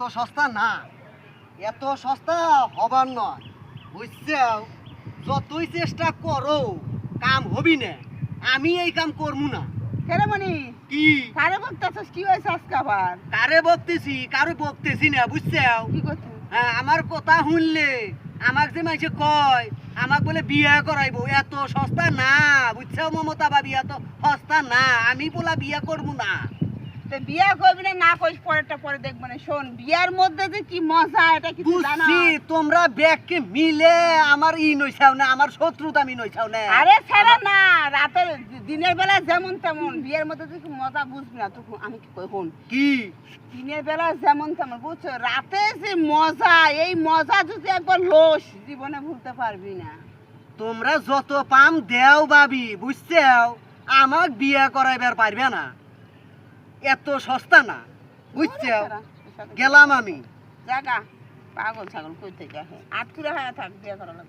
তো সস্তা না, এত সস্তা হবার নয়, বুঝছাও? যতই চেষ্টা করো কাম হবি না, আমি এই কাম করবো না। কেরে মনি কি কারে বকতেছস? কি হইছে আজকে আবার? কারে বকতেছি? কারো বকতেছি না, বুঝছাও? কি করছিস? হ্যাঁ, আমার কথা শুনলে আমাক যে মাইছে কয় আমাক বলে বিয়া করাইবো, এত সস্তা না, বুঝছাও মমতা ভাবি? এত সস্তা না, আমি বলা বিয়া করবো না। তে বিয়া করবি না না কইস পরেরটা পরে দেখব না। শোন, বিয়ার মধ্যে যে কি মজা এটা কি তুই জানা? বুঝছি, তোমরা ব্যাগকে মিলে আমার নইছাও না, আমার শত্রুতা আমি নইছাও না। আরে ছেড়ে না, রাতে দিনের বেলা যেমন তেমন, বিয়ের মধ্যে যে কি মজা বুঝবি না। তুই আমি কি কই শুন, কি দিনের বেলা যেমন তেমন বুঝছো, রাতে যে মজা, এই মজা যদি একবার লোস জীবনে ভুলতে পারবি না। তোমরা যত পাম দেও ভাবি, বুঝছাও? আমাক বিয়া করাইবার পারবে না, এত সস্তা না, বুঝছাও? গেলাম আমি। জাগা পাগল ছাগল কই থেকে আটকুরা হয়ে থাক, বিয়ে করা লাগবে।